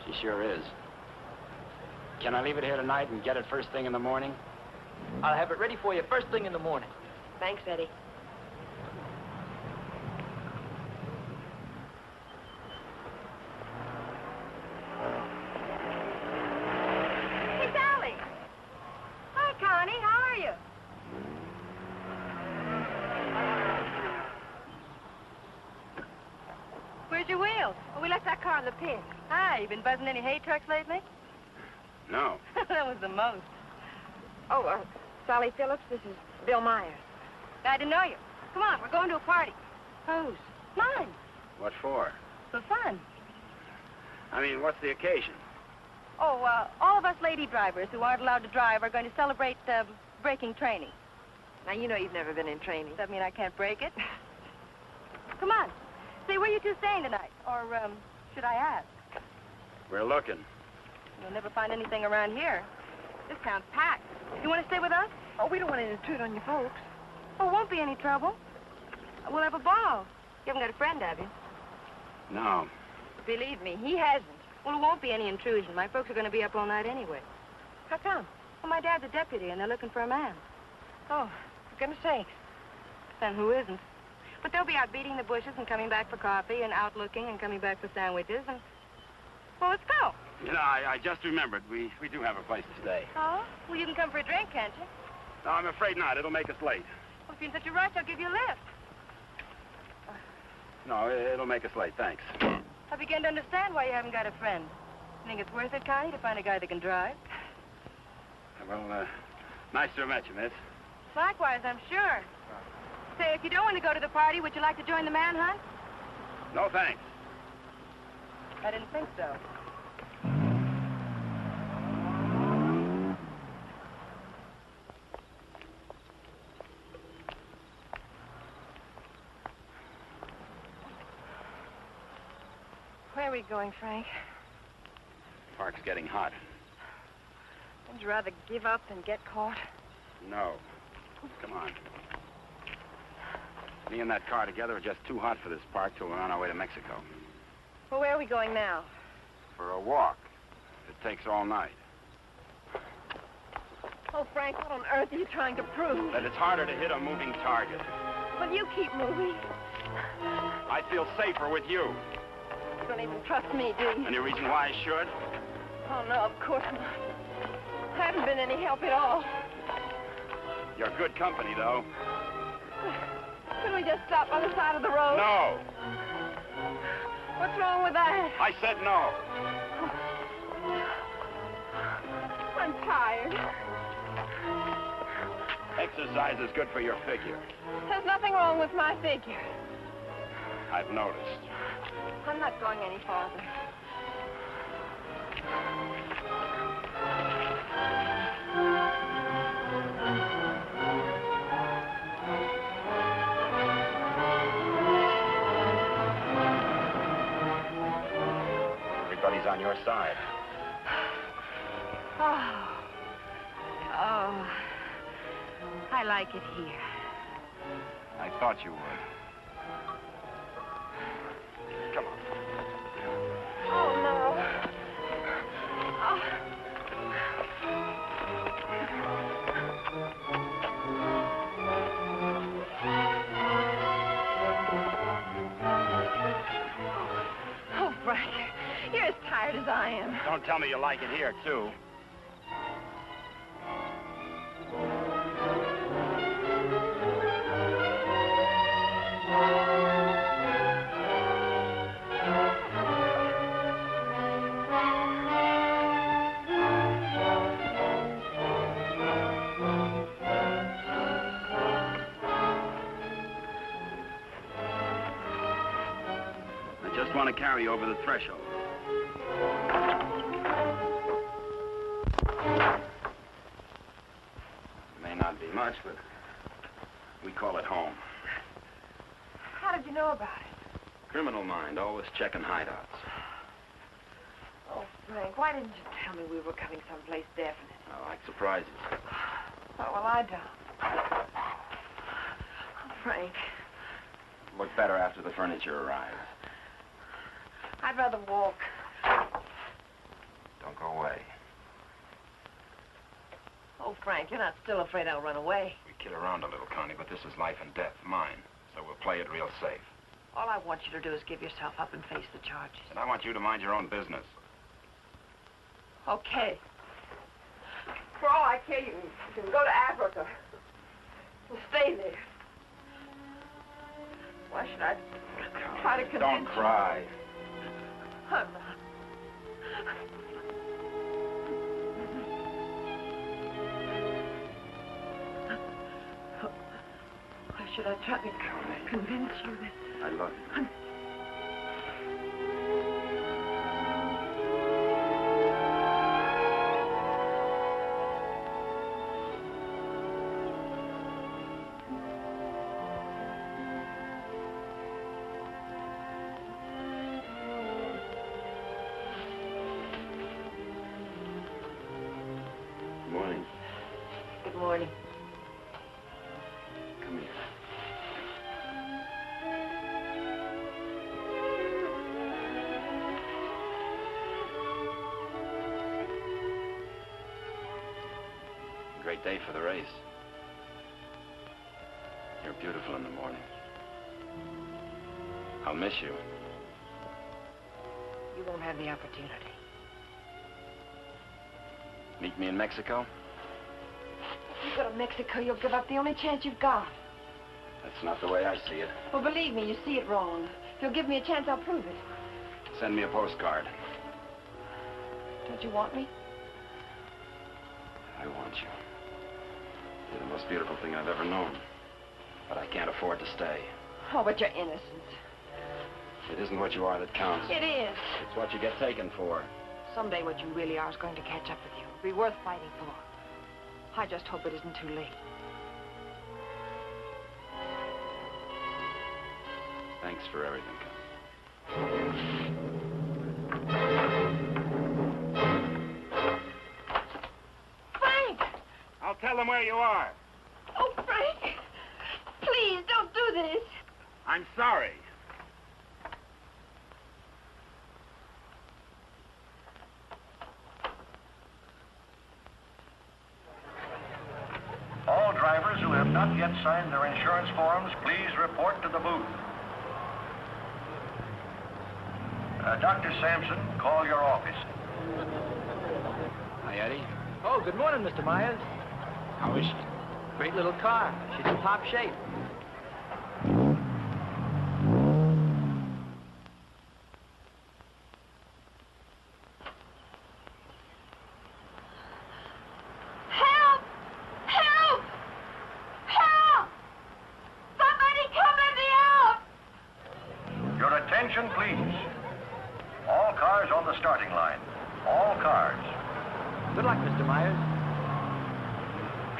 J: She sure is. Can I leave it here tonight and get it first thing in the morning?
O: I'll have it ready for you first thing in the morning.
B: Thanks, Eddie.
C: Hey, Sally. Hi, Connie. How are you? Where's your wheels? Well, we left that car in the pit. Hi, you been buzzing any hay trucks lately?
J: No.
C: That was the most.
B: Oh, Sally Phillips, this is Bill Myers.
C: I didn't know you. Come on, we're going to a party.
B: Whose?
C: Mine.
J: What for?
C: For fun.
J: I mean, what's the occasion?
B: Oh, all of us lady drivers who aren't allowed to drive are going to celebrate braking training. Now, you know you've never been in training. Does that mean I can't break it? Come on. Say, where you two staying tonight? Or, should I ask?
J: We're looking.
B: You'll never find anything around here. This town's packed. You want to stay with us?
C: Oh, we don't want to intrude on your folks.
B: Oh, won't be any trouble. We'll have a ball. You haven't got a friend, have you?
J: No.
B: Believe me, he hasn't. Well, it won't be any intrusion. My folks are going to be up all night anyway.
C: How come?
B: Well, my dad's a deputy, and they're looking for a man.
C: Oh, for goodness sakes.
B: Then who isn't? But they'll be out beating the bushes and coming back for coffee and out looking and coming back for sandwiches and... Well, let's go.
J: You know, I just remembered. We do have a place to stay.
B: Oh? Well, you can come for a drink, can't you?
J: No, I'm afraid not. It'll make us late.
B: Well, if you're in such a rush, I'll give you a lift.
J: No, it'll make us late. Thanks.
B: I begin to understand why you haven't got a friend. You think it's worth it, Connie, to find a guy that can drive?
J: Well, nice to have met you, miss.
B: Likewise, I'm sure. Say, if you don't want to go to the party, would you like to join the manhunt?
J: No, thanks.
B: I didn't think so. Where are we going, Frank?
J: Park's getting hot.
B: Would you rather give up than get caught?
J: No. Come on. Me and that car together are just too hot for this park till we're on our way to Mexico.
B: Well, where are we going now?
J: For a walk. It takes all night.
B: Oh, Frank, what on earth are you trying to prove?
J: That it's harder to hit a moving target.
B: Well, you keep moving.
J: I feel safer with you.
B: You don't even trust me, do you?
J: Any reason why I should?
B: Oh, no, of course not. I haven't been any help at all.
J: You're good company, though.
B: Couldn't we just stop on the side of the road?
J: No.
B: What's wrong with that?
J: I said no.
B: I'm tired.
J: Exercise is good for your figure.
B: There's nothing wrong with my figure.
J: I've noticed.
B: I'm not going any farther.
J: Everybody's on your side.
B: Oh, I like it here.
J: I thought you would. Come on.
B: Oh, no. Oh, Frank, you're as tired as I am.
J: Don't tell me you like it here, too. I just want to carry you over the threshold. May not be much, but we call it home.
B: How did you know about it?
J: Criminal mind, always checking hideouts.
B: Oh, Frank, why didn't you tell me we were coming someplace definite?
J: I like surprises.
B: Oh, well, I don't. Oh, Frank,
J: Look better after the furniture arrives.
B: I'd rather walk.
J: Don't go away.
B: Oh, Frank, you're not still afraid I'll run away.
J: We kid around a little, Connie, but this is life and death, mine. So we'll play it real safe.
B: All I want you to do is give yourself up and face the charges.
J: And I want you to mind your own business.
B: Okay. For all I care, you can go to Africa. And stay there. Why should I try to convince
J: Don't cry.
B: you? I'm not. Why should I try to convince you that...
J: I love you.
D: great day for the race. You're beautiful in the morning. I'll miss you.
B: You won't have the opportunity.
D: Meet me in Mexico?
B: If you go to Mexico, you'll give up the only chance you've got.
D: That's not the way I see it.
B: Well, believe me, you see it wrong. If you'll give me a chance, I'll prove it.
D: Send me a postcard.
B: Don't you want me?
D: I want you. You're the most beautiful thing I've ever known. But I can't afford to stay.
B: Oh, but you're innocent.
D: It isn't what you are that counts.
B: It is.
D: It's what you get taken for.
B: Someday what you really are is going to catch up with you. It'll be worth fighting for. I just hope it isn't too late.
D: Thanks for everything.
B: Frank!
D: I'll tell them where you are.
B: Oh, Frank! Please, don't do this.
D: I'm sorry.
N: All drivers who have not yet signed their insurance forms, please report to the booth. Dr. Sampson, call your office.
D: Hi, Eddie.
O: Oh, good morning, Mr. Myers.
D: How is she?
O: Great little car. She's in top shape.
C: Help! Help! Help! Somebody come let me out!
N: Your attention, please. All cars on the starting line. All cars.
O: Good luck, Mr. Myers.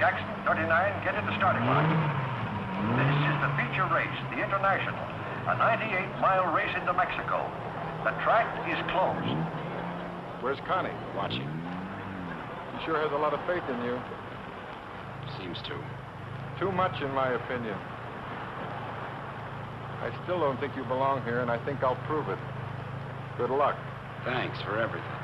N: Jackson, 39, get in the starting line. This is the feature race, the International, a 98-mile race into Mexico. The track is closed.
H: Where's Connie?
D: Watching.
H: She sure has a lot of faith in you.
D: Seems to.
H: Too much, in my opinion. I still don't think you belong here, and I think I'll prove it. Good luck.
D: Thanks for everything.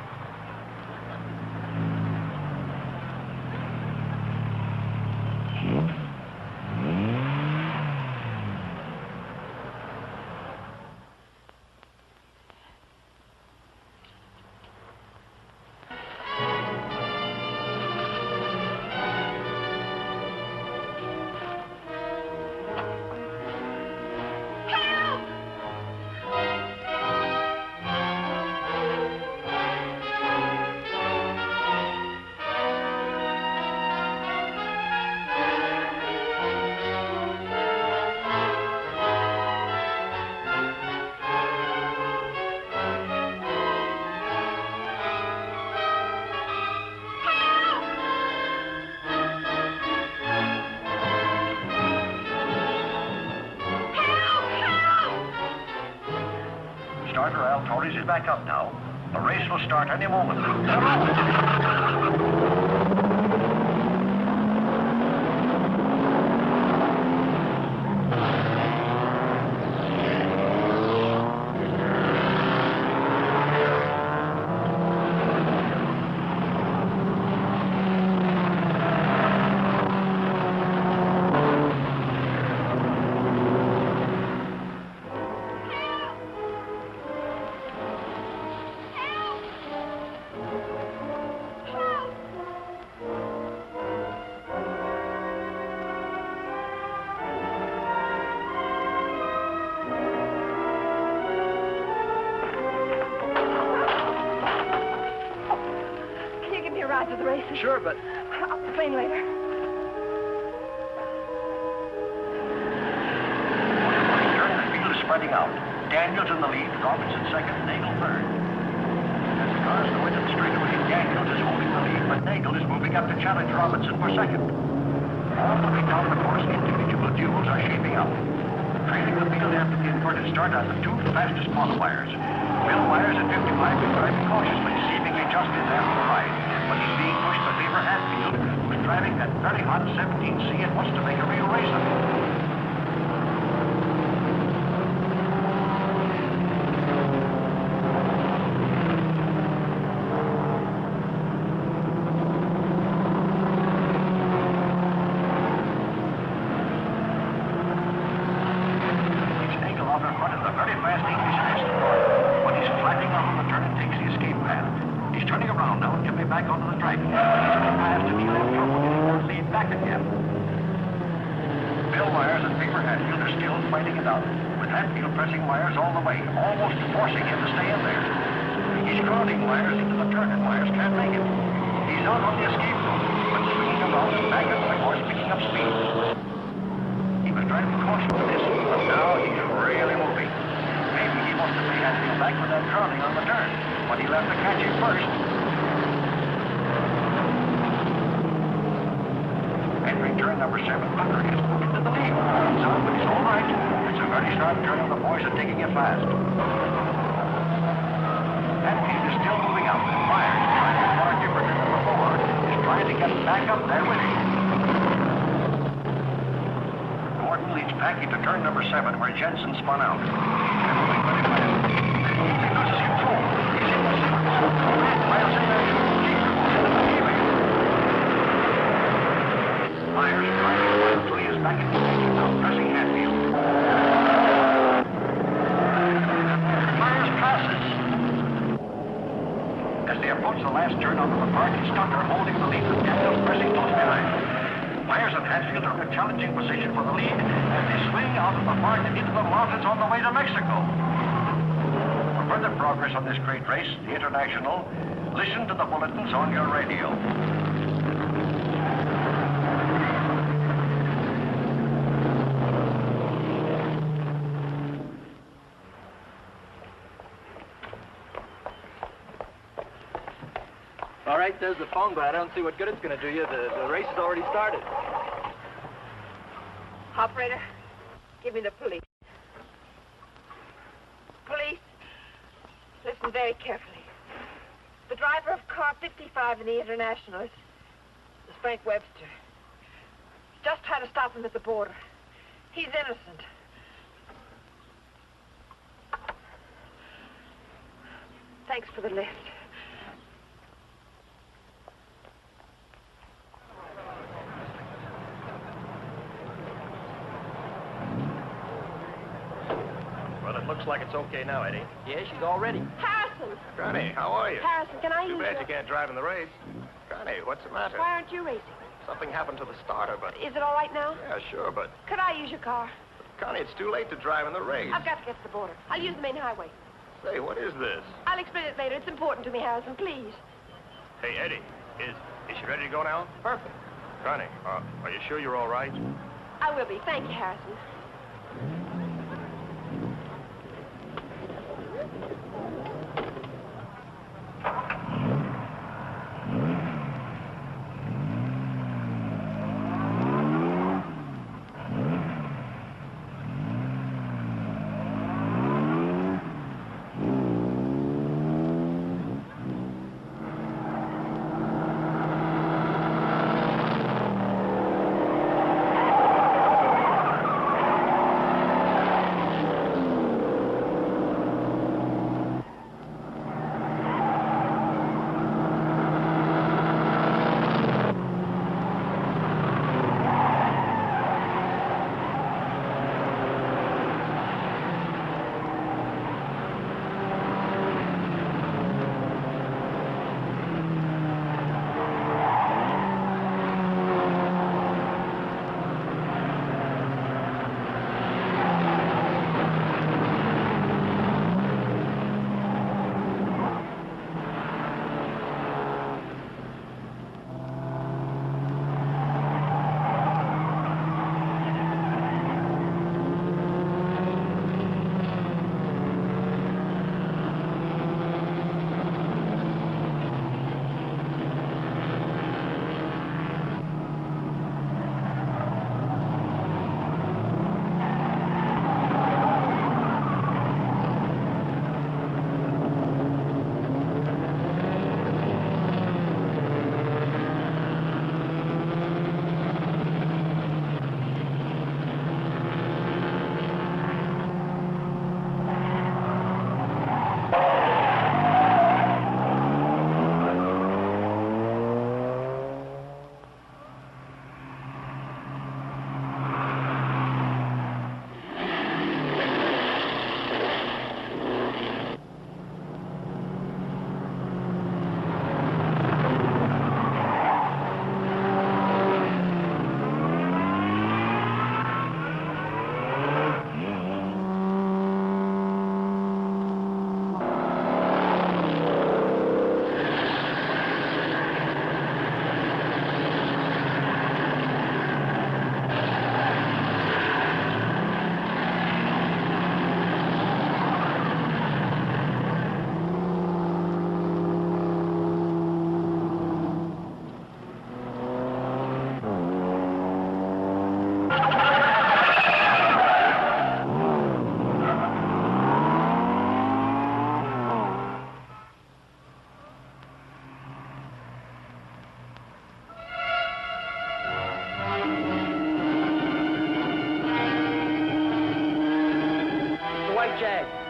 N: Starter Al Torres is back up now. The race will start any moment.
B: Can you give me a ride to the races?
O: Sure, but...
B: I'll complain later.
N: The field is spreading out. Daniels in the lead, Robinson second, Nagel third. As the cars go into the straightaway, Daniels is holding the lead, but Nagel is moving up to challenge Robinson for second. All the way down the course, individual duels are shaping up. Trailing the field after the inverted start are the two fastest qualifiers. Bill Myers at 55 is driving cautiously, seemingly just in there for the ride. But he's being pushed by Beaver Hatfield, who's driving that very hot 17C and wants to make a real race of it. around now and get me back onto the track. He's too fast and he'll have trouble getting that lead back again. Bill Myers and Paper Hatfield are still fighting it out, with Hatfield pressing Myers all the way, almost forcing him to stay in there. He's crowding Myers into the turn, and Myers can't make it. He's out on the escape route, but swinging around and back up the course, picking up speed. He was driving caution with this, but now he's really moving. Maybe he wants to pay Hatfield back for that crowding on the turn, but he'll have to catch him first. Entering turn number 7, Tucker has moved into the lead. He's out, but he's all right. It's a very sharp turn, and the boys are taking it fast. Hatfield is still moving up, and Myers, trying to far different than before, is trying to get back up there with him. Gordon leads back into turn number 7, where Jensen spun out. They're moving very fast. He loses control. He's in the circle. Myers in there. Myers driving until he is back in position now, pressing Hatfield. Myers passes. As they approach the last turn onto the park, it's Tucker holding the lead with Hatfield pressing close behind. Myers and Hatfield are in a challenging position for the lead as they swing out of the park and into the mountains on the way to Mexico. For further progress on this great race, the International, listen to the bulletins on your radio.
O: All right, there's the phone, but I don't see what good it's going to do you. The race has already started.
B: Operator, give me the police. Police, listen very carefully. The driver of car 55 in the International is Frank Webster. Just try to stop him at the border. He's innocent. Thanks for the lift.
L: Looks like it's okay now, Eddie.
O: Yeah, she's all ready.
B: Harrison!
L: Connie, how are you?
B: Harrison, can I
L: Too
B: use
L: bad
B: your...
L: you can't drive in the race. Connie, what's the matter?
B: Why aren't you racing?
L: Something happened to the starter, but...
B: Is it all right now?
L: Yeah, sure, but...
B: Could I use your car?
L: Connie, it's too late to drive in the race.
B: I've got to get to the border. I'll use the main highway.
L: Say, what is this?
B: I'll explain it later. It's important to me, Harrison, please.
L: Hey, Eddie, is she ready to go now?
B: Perfect.
L: Connie, are you sure you're all right?
B: I will be. Thank you, Harrison.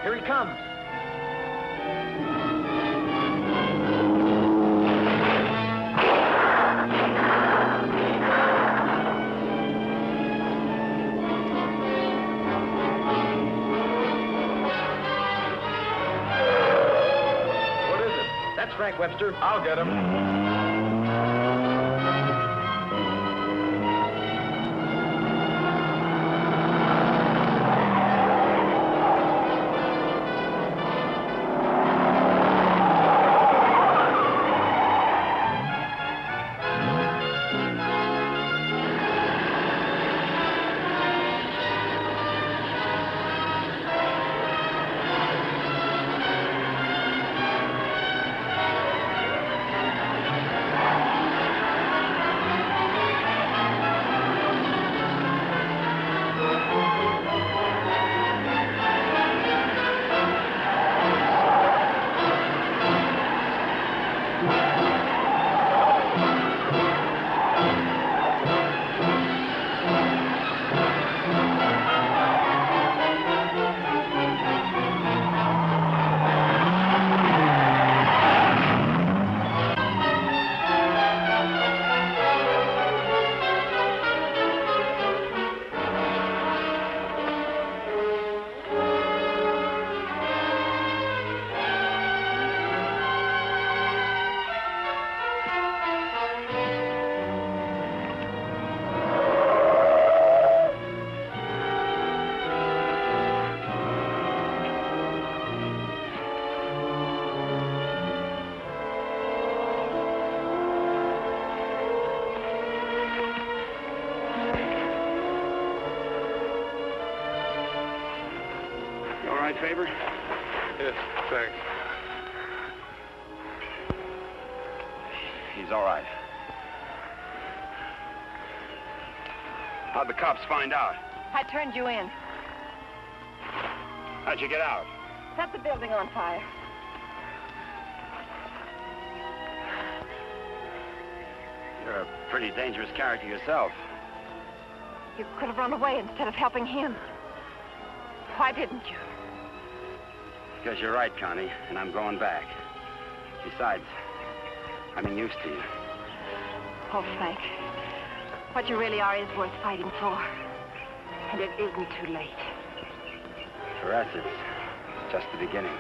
O: Here he comes.
L: What is it?
O: That's Frank Webster.
L: I'll get him.
D: Favor?
P: Yes, thanks.
D: He's all right. How'd the cops find out?
B: I turned you in.
D: How'd you get out?
B: Set the building on fire.
D: You're a pretty dangerous character yourself.
B: You could have run away instead of helping him. Why didn't you?
D: Because you're right, Connie, and I'm going back. Besides, I'm used to you.
B: Oh, Frank, what you really are is worth fighting for. And it isn't too late.
D: For us, it's just the beginning.